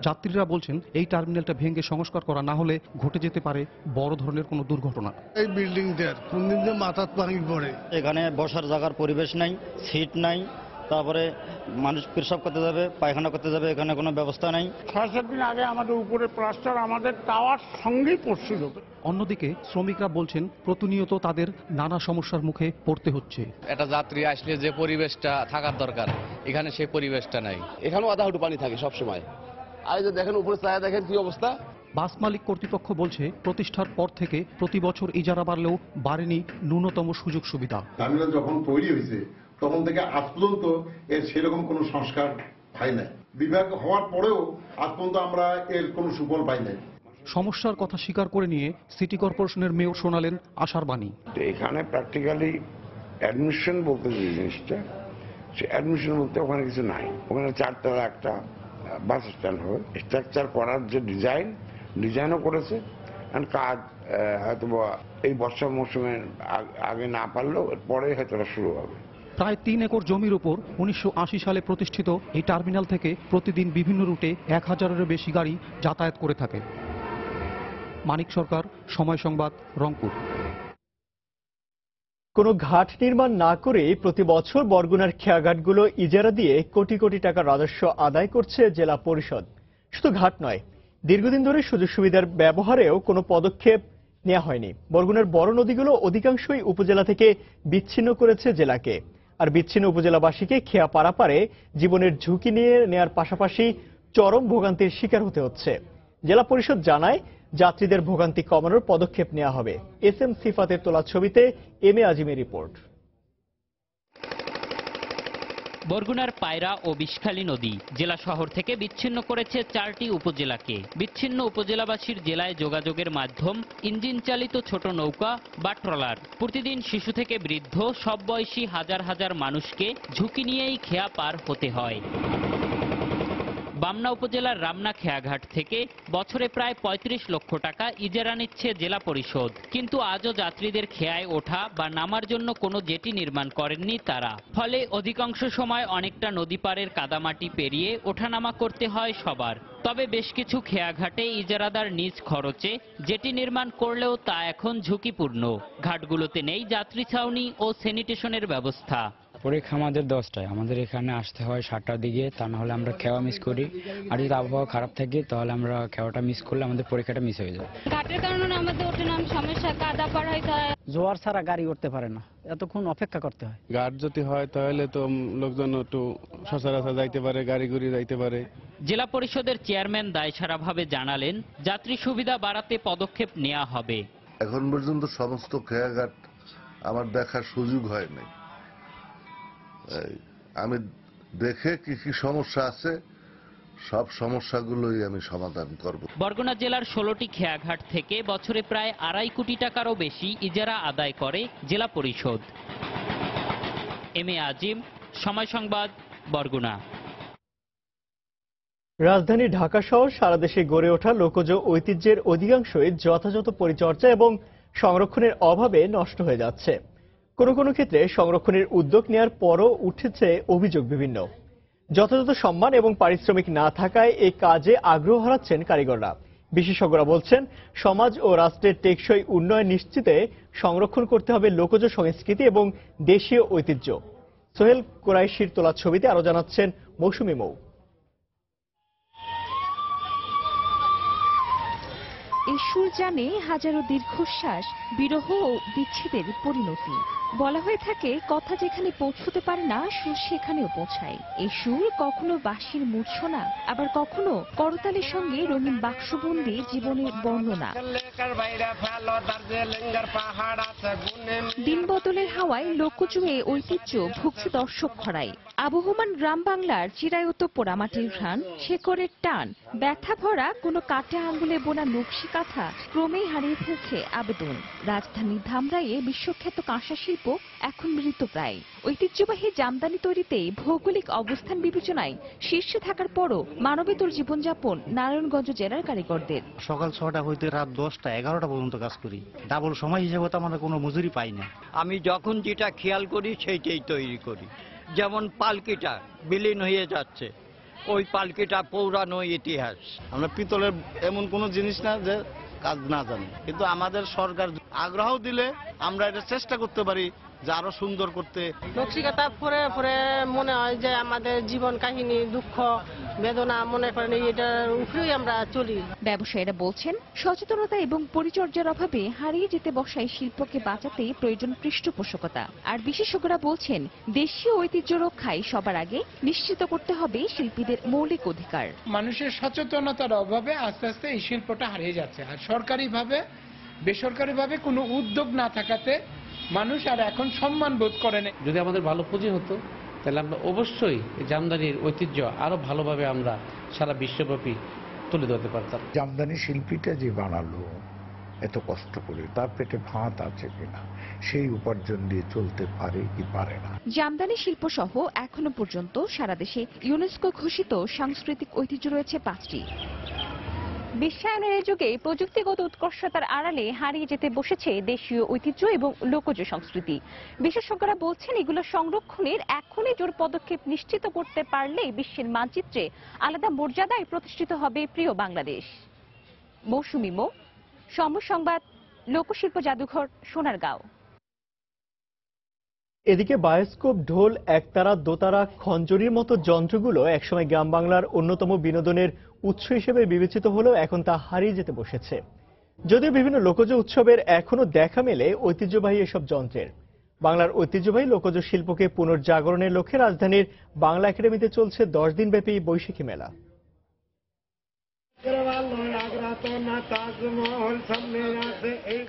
যাত্রীরা বলছেন, এই টার্মিনালটা ভেঙে সংস্কার করা না হলে ঘটে যেতে পারে বড় ধরনের কোনো দুর্ঘটনা। এই বিল্ডিং দের কোনদিন যে মাথার পানি পড়ে, এখানে বসার জায়গার পরিবেশ নাই, সিট নাই, তারপরে মানুষ পেশাব করতে যাবে, পায়খানা করতে যাবে, এখানে কোনো ব্যবস্থা নাই। 6-7 দিন আগে আমাদের উপরে প্লাস্টার আমাদের টাওয়ার সঙ্গেই পড়ছিল। অন্যদিকে শ্রমিকরা বলছেন, প্রতিনিয়ত তাদের নানা সমস্যার মুখে পড়তে হচ্ছে। একটা যাত্রী আসলে যে পরিবেশটা থাকার দরকার, এখানে সেই পরিবেশটা নাই। এখানেও আধা হাঁটু পানি থাকে সব সময়। আর যে দেখেন উপরে ছায়া, দেখেন কি অবস্থা। বাস মালিক কর্তৃপক্ষ বলছে, প্রতিষ্ঠার পর থেকে প্রতি বছর ইজারা বাড়লেও বাড়েনি ন্যূনতম সুযোগ সুবিধা। টার্মিনাল যখন তৈরি হয়েছে তখন থেকে আজ পর্যন্ত এর সেরকম কোনো সংস্কার হয় নাই। বিভাগ হওয়ার পরেও আজ পর্যন্ত আমরা এর কোনো সুফল পাই নাই। সমস্যার কথা স্বীকার করে নিয়ে সিটি কর্পোরেশনের মেয়র শোনালেন আশার বাণী। এখানে প্র্যাকটিক্যালি অ্যাডমিশন বলতে যে জিনিসটা, সে অ্যাডমিশন বলতে ওখানে কিছু নাই। ওখানে 4 তলা একটা বাস স্ট্যান্ড হবে। স্ট্রাকচার করার যে ডিজাইনও করেছে, কাজ হয়তো এই বর্ষা মৌসুমের আগে না পারলেও পরে হয়তো শুরু হবে। প্রায় 3 একর জমির উপর 1980 সালে প্রতিষ্ঠিত এই টার্মিনাল থেকে প্রতিদিন বিভিন্ন রুটে 1000-এরও বেশি গাড়ি যাতায়াত করে থাকে। মানিক সরকার, সময় সংবাদ, রংপুর। কোনো ঘাট নির্মাণ না করে প্রতি বছর বরগুনার খেয়াঘাটগুলো ইজারা দিয়ে কোটি কোটি টাকা রাজস্ব আদায় করছে জেলা পরিষদ। শুধু ঘাট নয়, দীর্ঘদিন ধরে সুযোগ সুবিধার ব্যবহারেও কোনো পদক্ষেপ নেওয়া হয়নি। বরগুনার বড় নদীগুলো অধিকাংশই উপজেলা থেকে বিচ্ছিন্ন করেছে জেলাকে। আর বিচ্ছিন্ন উপজেলাবাসীকে খেয়া পারাপারে জীবনের ঝুঁকি নিয়ে নেয়ার পাশাপাশি চরম ভোগান্তির শিকার হতে হচ্ছে। জেলা পরিষদ জানায়, যাত্রীদের ভোগান্তি কমানোর পদক্ষেপ নেওয়া হবে। SM সিফাতের তোলা ছবিতে MA আজিমের রিপোর্ট। বরগুনার পায়রা ও বিষখালী নদী জেলা শহর থেকে বিচ্ছিন্ন করেছে 4টি উপজেলাকে। বিচ্ছিন্ন উপজেলাবাসীর জেলায় যোগাযোগের মাধ্যম ইঞ্জিন চালিত ছোট নৌকা বা ট্রলার। প্রতিদিন শিশু থেকে বৃদ্ধ সব বয়সী হাজার হাজার মানুষকে ঝুঁকি নিয়েই খেয়া পার হতে হয়। বামনা উপজেলার রামনা খেয়াঘাট থেকে বছরে প্রায় 35 লক্ষ টাকা ইজারা নিচ্ছে জেলা পরিষদ, কিন্তু আজও যাত্রীদের খেয়ায় ওঠা বা নামার জন্য কোনো জেটি নির্মাণ করেননি তারা। ফলে অধিকাংশ সময় অনেকটা নদী পাড়ের কাদামাটি পেরিয়ে ওঠানামা করতে হয় সবার। তবে বেশ কিছু খেয়াঘাটে ইজারাদার নিজ খরচে জেটি নির্মাণ করলেও তা এখন ঝুঁকিপূর্ণ। ঘাটগুলোতে নেই যাত্রী ছাউনি ও স্যানিটেশনের ব্যবস্থা। পরীক্ষা আমাদের 10টায়, আমাদের এখানে আসতে হয় 7টার দিকে, তা না হলে আমরা খেওয়া মিস করি। আর যদি আবহাওয়া খারাপ থাকে তাহলে আমরা খেওয়াটা মিস করলে আমাদের পরীক্ষাটা মিস হয়ে যায়। ঘাটের কারণে আমাদের ওঠানাম সমস্যা, কাদা পার হয়ে যায়। জোয়ার ছাড়া গাড়ি উঠতে পারে না, এতক্ষণ অপেক্ষা করতে হয়। ঘাট যদি হয় তাহলে তো লোকজন একটু সচরাচর যাইতে পারে, গাড়ি ঘুরি যাইতে পারে। জেলা পরিষদের চেয়ারম্যান দায়সারাভাবে জানালেন, যাত্রী সুবিধা বাড়াতে পদক্ষেপ নেওয়া হবে। এখন পর্যন্ত সমস্ত খেয়াঘাট আমার দেখার সুযোগ হয়নি। আমি দেখে কি কি সমস্যা আছে, সব সমস্যাগুলোই আমি সমাধান করব। বরগুনা জেলার 16টি খেয়াঘাট থেকে বছরে প্রায় 2.5 কোটি টাকারও বেশি ইজারা আদায় করে জেলা পরিষদ। MA আজিম, সময় সংবাদ, বরগুনা। রাজধানী ঢাকা সহ সারা দেশে গড়ে ওঠা লোকজ ঐতিহ্যের অধিকাংশই যথাযথ পরিচর্যা এবং সংরক্ষণের অভাবে নষ্ট হয়ে যাচ্ছে। কোনো কোনো ক্ষেত্রে সংরক্ষণের উদ্যোগ নেওয়ার পরও উঠেছে অভিযোগ বিভিন্ন। যথাযথ সম্মান এবং পারিশ্রমিক না থাকায় এই কাজে আগ্রহ হারাচ্ছেন কারিগররা। বিশেষজ্ঞরা বলছেন, সমাজ ও রাষ্ট্রের টেকসই উন্নয়ন নিশ্চিতে সংরক্ষণ করতে হবে লোকজ সংস্কৃতি এবং দেশীয় ঐতিহ্য। সোহেল কোরাইশির তোলা ছবিতে আরো জানাচ্ছেন মৌসুমী মৌ। এই সুর জানে হাজারো দীর্ঘশ্বাস, বিরহ ও বিচ্ছেদের পরিণতি। বলা হয়ে থাকে কথা যেখানে পৌঁছতে পারে না সুর সেখানেও পৌঁছায়। এই সুর কখনো বাঁশির মূর্ছনা, আবার কখনো করতালের সঙ্গে রঙিন বাক্সবন্দি জীবনের বর্ণনা। দিন বদলের হাওয়ায় লোকজুড়ে ঐতিহ্য ভুগছে দর্শক খরায়। আবহমান গ্রাম বাংলার চিরায়ত পোড়ামাটির ঘ্রাণ, শেকড়ের টান, ব্যথা ভরা কোনো কাটা আঙ্গুলে বোনা নকশি কাঁথা ক্রমেই হারিয়ে ফেলছে আবেদন। রাজধানীর ধামরাইয়ে বিশ্বখ্যাত কাঁসা শিল্প এখন মৃতপ্রায়। ঐতিহ্যবাহী জামদানি তৈরিতে ভৌগোলিক অবস্থান বিবেচনায় শীর্ষে থাকার পরও মানবেতর জীবনযাপন নারায়ণগঞ্জ জেলার কারিগরদের। সকাল 6টা হইতে রাত 10টা 11টা পর্যন্ত কাজ করি। ডাবল সময় হিসেবে তো আমরা কোনো মজুরি পাই না। আমি যখন যেটা খেয়াল করি সেইটাই তৈরি করি। যেমন পালকিটা বিলীন হয়ে যাচ্ছে, ওই পালকিটা পৌরানো ইতিহাস। আমরা পিতলের এমন কোনো জিনিস না যে কাজ না জানি, কিন্তু আমাদের সরকার আগ্রহ দিলে আমরা এটা চেষ্টা করতে পারি যে আরো সুন্দর করতে। নকশিকাঁথা পরে পরে মনে হয় যে আমাদের জীবন কাহিনী, দুঃখ বেদনা মনে করেন এটার উপরেই আমরা চলি। ব্যবসায়ীরা বলছেন সচেতনতা এবং পরিচর্যার অভাবে হারিয়ে যেতে বসা এই শিল্পকে বাঁচাতে প্রয়োজন পৃষ্ঠপোষকতা। আর বিশেষজ্ঞরা বলছেন দেশীয় ঐতিহ্য রক্ষায় সবার আগে নিশ্চিত করতে হবে শিল্পীদের মৌলিক অধিকার। মানুষের সচেতনতার অভাবে আস্তে আস্তে এই শিল্পটা হারিয়ে যাচ্ছে। আর সরকারিভাবে বেসরকারিভাবে কোনো উদ্যোগ না থাকাতে মানুষ আর এখন সম্মান বোধ করে না। যদি আমাদের ভালো পুঁজি হতো তাহলে আমরা অবশ্যই জামদানির ঐতিহ্য আরো ভালোভাবে আমরা সারা বিশ্বব্যাপী তুলে ধরতে পারতাম। জামদানি শিল্পীটা যে বানালো এত কষ্ট করে, তার পেটে ভাত আছে কিনা, সেই উপার্জন দিয়ে চলতে পারে কি পারে না। জামদানি শিল্প সহ এখনো পর্যন্ত সারা দেশে ইউনেস্কো ঘোষিত সাংস্কৃতিক ঐতিহ্য রয়েছে 5টি। বিশ্বায়নের এই যুগে প্রযুক্তিগত উৎকর্ষতার আড়ালে হারিয়ে যেতে বসেছে দেশীয় ঐতিহ্য এবং লোকজ সংস্কৃতি। বিশেষজ্ঞরা বলছেন এগুলো সংরক্ষণের এখনই জোর পদক্ষেপ নিশ্চিত করতে পারলে বিশ্বের মানচিত্রে আলাদা মর্যাদায় প্রতিষ্ঠিত হবে প্রিয় বাংলাদেশ। মৌসুমী মো, সময় সংবাদ, লোকশিল্প জাদুঘর, সোনারগাঁও। এদিকে বায়োস্কোপ, ঢোল, একতারা, দোতারা, খঞ্জরির মতো যন্ত্রগুলো একসময় গ্রাম বাংলার অন্যতম বিনোদনের উৎস হিসেবে বিবেচিত হলেও এখন তা হারিয়ে যেতে বসেছে। যদিও বিভিন্ন লোকজ উৎসবের এখনো দেখা মেলে ঐতিহ্যবাহী এসব যন্ত্রের। বাংলার ঐতিহ্যবাহী লোকজ শিল্পকে পুনর্জাগরণের লক্ষ্যে রাজধানীর বাংলা একাডেমিতে চলছে 10 দিনব্যাপী বৈশাখী মেলা।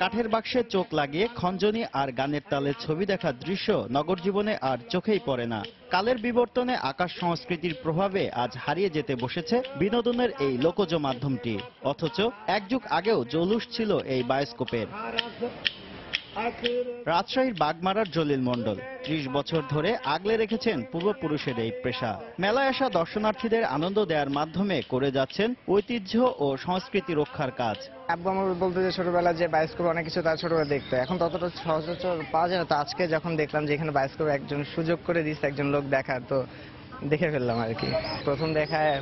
কাঠের বাক্সে চোখ লাগিয়ে খঞ্জনি আর গানের তালে ছবি দেখার দৃশ্য নগর জীবনে আর চোখেই পড়ে না। কালের বিবর্তনে আকাশ সংস্কৃতির প্রভাবে আজ হারিয়ে যেতে বসেছে বিনোদনের এই লোকজ মাধ্যমটি। অথচ এক যুগ আগেও জৌলুস ছিল এই বায়োস্কোপের। রাজশাহীর বাগমারার জলিল মণ্ডল 30 বছর ধরে আগলে রেখেছেন পূর্বপুরুষের এই পেশা। মেলায় আসা দর্শনার্থীদের আনন্দ দেওয়ার মাধ্যমে করে যাচ্ছেন ঐতিহ্য ও সংস্কৃতি রক্ষার কাজ। আব্বু আমার বলতে যে ছোটবেলা যে বায়োস্কোপ অনেক কিছু তার ছোটবেলা দেখতো, এখন ততটা সচরাচর পাওয়া যায় না। তো আজকে যখন দেখলাম যে এখানে বায়োস্কোপ একজন সুযোগ করে দিচ্ছে একজন লোক দেখার, তো দেখে ফেললাম আর কি। প্রথম দেখায়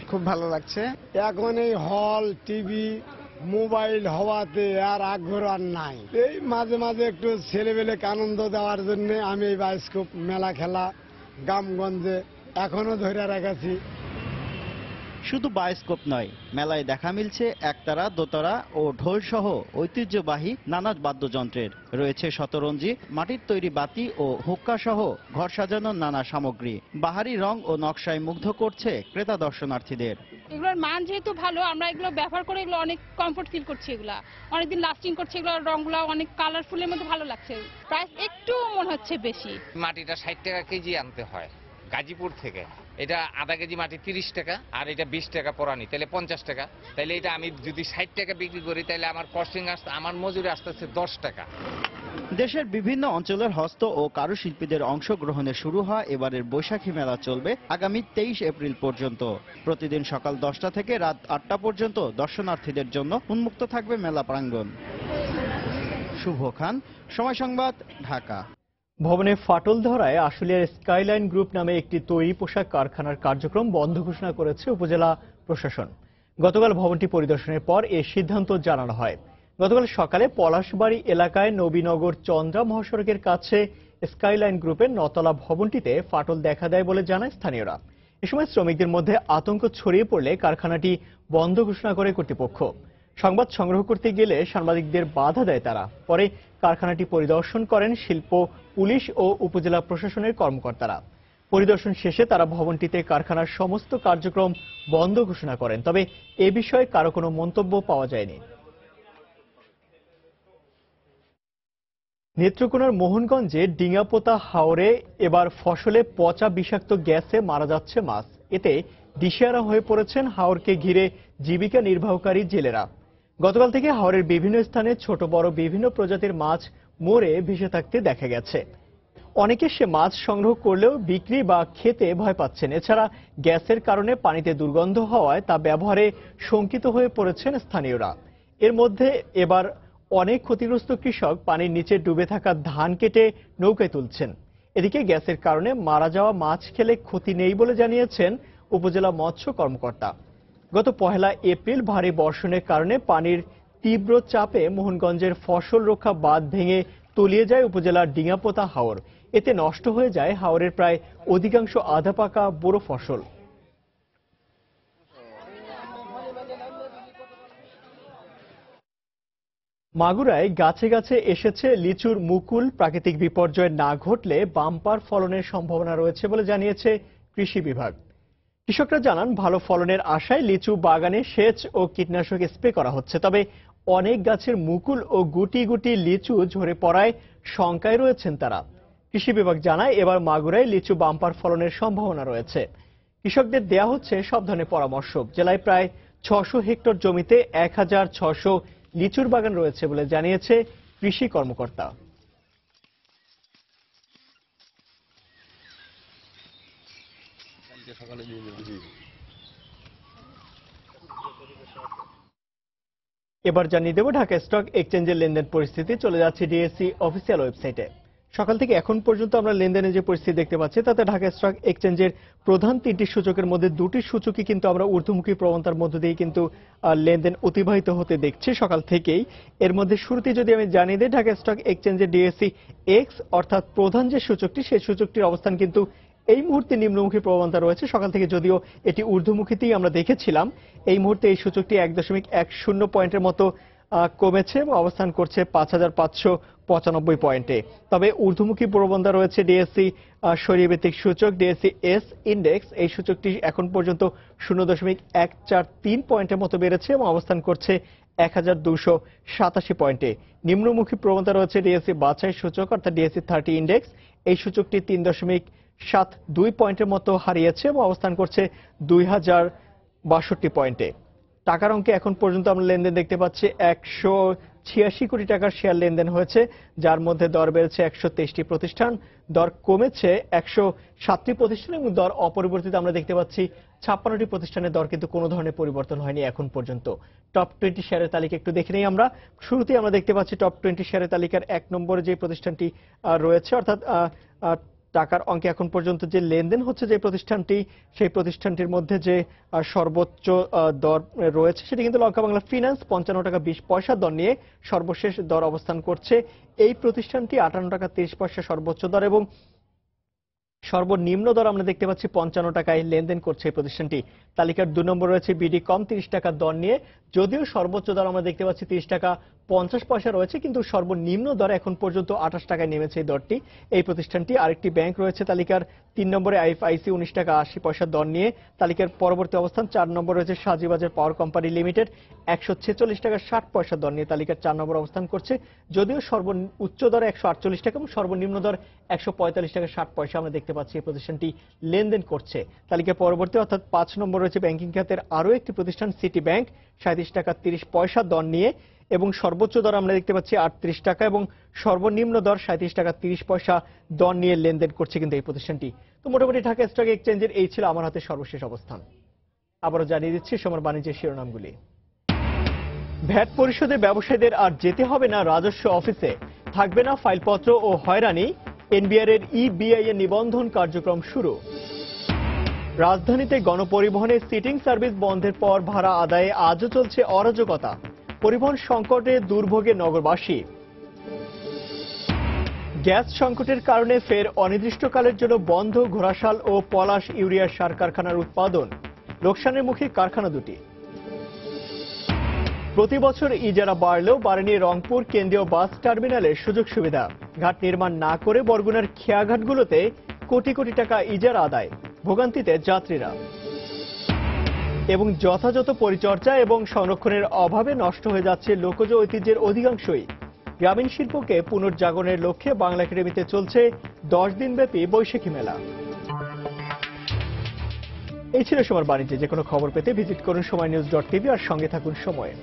খুব ভালো লাগছে। এখন এই হল, টিভি, মোবাইল হওয়াতে আর আগ্রহ আর নাই। এই মাঝে মাঝে একটু ছেলেবেলেকে আনন্দ দেওয়ার জন্য আমি এই বায়োস্কোপ মেলা খেলা গ্রামগঞ্জে এখনো ধরে রেখেছি। শুধু বায়োস্কোপ নয়, মেলায় দেখা মিলছে একতারা, দোতারা ও ঢোল সহ ঐতিহ্যবাহী নানা বাদ্যযন্ত্রের। রয়েছে শতরঞ্জি, মাটির তৈরি বাতি ও হুক্কা সহ ঘর সাজানোর নানা সামগ্রী। বাহারি রং ও নকশায় মুগ্ধ করছে ক্রেতা দর্শনার্থীদের। এগুলোর মান যেহেতু ভালো, আমরা এগুলো ব্যবহার করে এগুলো অনেক কমফোর্ট ফিল করছি। এগুলা অনেকদিন লাস্টিং করছে, এগুলোর রংগুলো অনেক কালারফুলের মধ্যে ভালো লাগছে। প্রাইস একটু মনে হচ্ছে বেশি। মাটিটা 60 টাকা কেজি আনতে হয় গাজীপুর থেকে। এটা আধা কেজি মাটি 30 টাকা, আর এটা 20 টাকা পরানি, তাহলে 50 টাকা। তাহলে এটা আমি যদি 60 টাকা বিক্রি করি তাহলে আমার কস্টিং আসতে, আমার মজুরি আসতেছে 10 টাকা। দেশের বিভিন্ন অঞ্চলের হস্ত ও কারুশিল্পীদের অংশগ্রহণে শুরু হওয়া এবারের বৈশাখী মেলা চলবে আগামী 23 এপ্রিল পর্যন্ত। প্রতিদিন সকাল 10টা থেকে রাত 8টা পর্যন্ত দর্শনার্থীদের জন্য উন্মুক্ত থাকবে মেলা প্রাঙ্গণ। শুভ খান, সময় সংবাদ, ঢাকা। ভবনে ফাটল ধরায় আশুলিয়ার স্কাইলাইন গ্রুপ নামে একটি তৈরি পোশাক কারখানার কার্যক্রম বন্ধ ঘোষণা করেছে উপজেলা প্রশাসন। গতকাল ভবনটি পরিদর্শনের পর এ সিদ্ধান্ত জানানো হয়। গতকাল সকালে পলাশবাড়ি এলাকায় নবীনগর চন্দ্রা মহাসড়কের কাছে স্কাইলাইন গ্রুপের 9তলা ভবনটিতে ফাটল দেখা দেয় বলে জানায় স্থানীয়রা। এ সময় শ্রমিকদের মধ্যে আতঙ্ক ছড়িয়ে পড়লে কারখানাটি বন্ধ ঘোষণা করে কর্তৃপক্ষ। সংবাদ সংগ্রহ করতে গেলে সাংবাদিকদের বাধা দেয় তারা। পরে কারখানাটি পরিদর্শন করেন শিল্প, পুলিশ ও উপজেলা প্রশাসনের কর্মকর্তারা। পরিদর্শন শেষে তারা ভবনটিতে কারখানার সমস্ত কার্যক্রম বন্ধ ঘোষণা করেন। তবে এ বিষয়ে কারো কোনো মন্তব্য পাওয়া যায়নি। নেত্রকোনার মোহনগঞ্জে ডিঙাপোতা হাওরে এবার ফসলে পচা বিষাক্ত গ্যাসে মারা যাচ্ছে মাছ। এতে দিশেহারা হয়ে পড়েছেন হাওরকে ঘিরে জীবিকা নির্বাহকারী জেলেরা। গতকাল থেকে হাওরের বিভিন্ন স্থানে ছোট বড় বিভিন্ন প্রজাতির মাছ মরে ভেসে থাকতে দেখা গেছে। অনেকে সে মাছ সংগ্রহ করলেও বিক্রি বা খেতে ভয় পাচ্ছেন। এছাড়া গ্যাসের কারণে পানিতে দুর্গন্ধ হওয়ায় তা ব্যবহারে শঙ্কিত হয়ে পড়েছেন স্থানীয়রা। এর মধ্যে এবার অনেক ক্ষতিগ্রস্ত কৃষক পানির নিচে ডুবে থাকা ধান কেটে নৌকায় তুলছেন। এদিকে গ্যাসের কারণে মারা যাওয়া মাছ খেলে ক্ষতি নেই বলে জানিয়েছেন উপজেলা মৎস্য কর্মকর্তা। গত 1 এপ্রিল ভারী বর্ষণের কারণে পানির তীব্র চাপে মোহনগঞ্জের ফসল রক্ষা বাঁধ ভেঙে তলিয়ে যায় উপজেলার ডিঙাপোতা হাওর। এতে নষ্ট হয়ে যায় হাওরের প্রায় অধিকাংশ আধা পাকা বোরো ফসল। মাগুরায় গাছে গাছে এসেছে লিচুর মুকুল। প্রাকৃতিক বিপর্যয় না ঘটলে বাম্পার ফলনের সম্ভাবনা রয়েছে বলে জানিয়েছে কৃষি বিভাগ। কৃষকরা জানান, ভালো ফলনের আশায় লিচু বাগানে সেচ ও কীটনাশক স্প্রে করা হচ্ছে। তবে অনেক গাছের মুকুল ও গুটি গুটি লিচু ঝরে পড়ায় শঙ্কায় রয়েছেন তারা। কৃষি বিভাগ জানায়, এবার মাগুরায় লিচু বাম্পার ফলনের সম্ভাবনা রয়েছে। কৃষকদের দেয়া হচ্ছে সব ধরনের পরামর্শ। জেলায় প্রায় 600 হেক্টর জমিতে 1600 লিচুর বাগান রয়েছে বলে জানিয়েছে কৃষি কর্মকর্তা। এবার জানিয়ে দেব ঢাকা স্টক এক্সচেঞ্জের লেনদেন পরিস্থিতি। চলে যাচ্ছে ডিএসসি অফিসিয়াল ওয়েবসাইটে। সকাল থেকে এখন পর্যন্ত আমরা লেনদেনের যে পরিস্থিতি দেখতে পাচ্ছি, তাতে ঢাকা স্টক এক্সচেঞ্জের প্রধান 3টি সূচকের মধ্যে 2টি সূচকই কিন্তু আমরা ঊর্ধ্বমুখী প্রবণতার মধ্য দিয়ে কিন্তু লেনদেন অতিবাহিত হতে দেখছি সকাল থেকেই। এর মধ্যে শুরুতে যদি আমি জানিয়ে দিই, ঢাকা স্টক এক্সচেঞ্জের ডিএসসি এক্স অর্থাৎ প্রধান যে সূচকটি, সেই সূচকটির অবস্থান কিন্তু এই মুহূর্তে নিম্নমুখী প্রবণতা রয়েছে। সকাল থেকে যদিও এটি ঊর্ধ্বমুখীতেই আমরা দেখেছিলাম, এই মুহূর্তে এই সূচকটি 1.10 পয়েন্টের মতো কমেছে এবং অবস্থান করছে 5595 পয়েন্টে। তবে ঊর্ধ্বমুখী প্রবণতা রয়েছে ডিএসসি সরিয়ে সূচক ডিএসসি এস ইন্ডেক্স। এই সূচকটি এখন পর্যন্ত 0.143 পয়েন্টের মতো বেড়েছে এবং অবস্থান করছে 1287 পয়েন্টে। নিম্নমুখী প্রবণতা রয়েছে ডিএসসি বাছাই সূচক অর্থাৎ ডিএসসি 30 ইন্ডেক্স। এই সূচকটি 3.72 পয়েন্টের মতো হারিয়েছে এবং অবস্থান করছে 2062 পয়েন্টে। টাকার অঙ্কে এখন পর্যন্ত আমরা লেনদেন দেখতে পাচ্ছি 186 কোটি টাকার শেয়ার লেনদেন হয়েছে, যার মধ্যে দর বেড়েছে 123টি প্রতিষ্ঠান, দর কমেছে 107টি প্রতিষ্ঠান এবং দর অপরিবর্তিত আমরা দেখতে পাচ্ছি 56টি প্রতিষ্ঠানের দর কিন্তু কোনো ধরনের পরিবর্তন হয়নি এখন পর্যন্ত। টপ 20 শেয়ারের তালিকা একটু দেখে নেই আমরা। শুরুতেই আমরা দেখতে পাচ্ছি টপ 20 শেয়ারের তালিকার 1 নম্বরে যে প্রতিষ্ঠানটি রয়েছে, অর্থাৎ টাকার অঙ্কে এখন পর্যন্ত যে লেনদেন হচ্ছে যে প্রতিষ্ঠানটি, সেই প্রতিষ্ঠানটির মধ্যে যে সর্বোচ্চ দর রয়েছে সেটি কিন্তু লঙ্কা বাংলা ফিন্যান্স 55 টাকা 20 পয়সা দর নিয়ে সর্বশেষ দর অবস্থান করছে। এই প্রতিষ্ঠানটি 58 টাকা 30 পয়সা সর্বোচ্চ দর এবং সর্বনিম্ন দর আমরা দেখতে পাচ্ছি 55 টাকায় লেনদেন করছে এই প্রতিষ্ঠানটি। তালিকার 2 নম্বর রয়েছে বিডি কম 30 টাকা দর নিয়ে, যদিও সর্বোচ্চ দর আমরা দেখতে পাচ্ছি 30 টাকা 50 পয়সা রয়েছে, কিন্তু সর্বনিম্ন দর এখন পর্যন্ত 28 টাকায় নেমেছে এই দরটি এই প্রতিষ্ঠানটি। আরেকটি ব্যাংক রয়েছে তালিকার 3 নম্বরে আইএফআইসি 19 টাকা 80 পয়সা দর নিয়ে। তালিকার পরবর্তী অবস্থান 4 নম্বর রয়েছে সাজিবাজার পাওয়ার কোম্পানি লিমিটেড 146 টাকা 60 পয়সা দর নিয়ে তালিকার 4 নম্বর অবস্থান করছে, যদিও সর্বোচ্চ দর 148 টাকা এবং সর্বনিম্ন দর 145 টাকা 60 পয়সা আমরা দেখতে পাচ্ছি এই প্রতিষ্ঠানটি লেনদেন করছে। তালিকার পরবর্তী অর্থাৎ 5 নম্বর রয়েছে ব্যাংকিং খাতের আরও একটি প্রতিষ্ঠান সিটি ব্যাংক 37 টাকা 30 পয়সা দর নিয়ে এবং সর্বোচ্চ দর আমরা দেখতে পাচ্ছি 38 টাকা এবং সর্বনিম্ন দর 37 টাকা 30 পয়সা দর নিয়ে লেনদেন করছে কিন্তু এই প্রতিষ্ঠানটি। তো মোটামুটি ঢাকা স্টক এক্সচেঞ্জের এই ছিল আমার হাতে সর্বশেষ অবস্থান। আবারও জানিয়ে দিচ্ছি সময় বাণিজ্যের শিরোনামগুলি। ভ্যাট পরিশোধে ব্যবসায়ীদের আর যেতে হবে না রাজস্ব অফিসে, থাকবে না ফাইলপত্র ও হয়রানি, এনবিআর এর ইবিআই নিবন্ধন কার্যক্রম শুরু। রাজধানীতে গণপরিবহনে সিটিং সার্ভিস বন্ধের পর ভাড়া আদায়ে আজও চলছে অরাজকতা, পরিবহন সংকটে দুর্ভোগে নগরবাসী। গ্যাস সংকটের কারণে ফের অনির্দিষ্টকালের জন্য বন্ধ ঘোড়াশাল ও পলাশ ইউরিয়া সার কারখানার উৎপাদন, লোকসানের মুখে কারখানা দুটি। প্রতি বছর ইজারা বাড়লেও বাড়েনি রংপুর কেন্দ্রীয় বাস টার্মিনালের সুযোগ সুবিধা। ঘাট নির্মাণ না করে বরগুনার খেয়াঘাটগুলোতে কোটি কোটি টাকা ইজারা আদায়, ভোগান্তিতে যাত্রীরা। এবং যথাযথ পরিচর্যা এবং সংরক্ষণের অভাবে নষ্ট হয়ে যাচ্ছে লোকজ ঐতিহ্যের অধিকাংশই। গ্রামীণ শিল্পকে পুনর্জাগরণের লক্ষ্যে বাংলা একাডেমিতে চলছে 10 দিনব্যাপী বৈশাখী মেলা। এই ছিল সময়ের বাণিজ্যে। যে কোনো খবর পেতে ভিজিট করুন সময়নিউজ.tv আর সঙ্গে থাকুন সময়ে।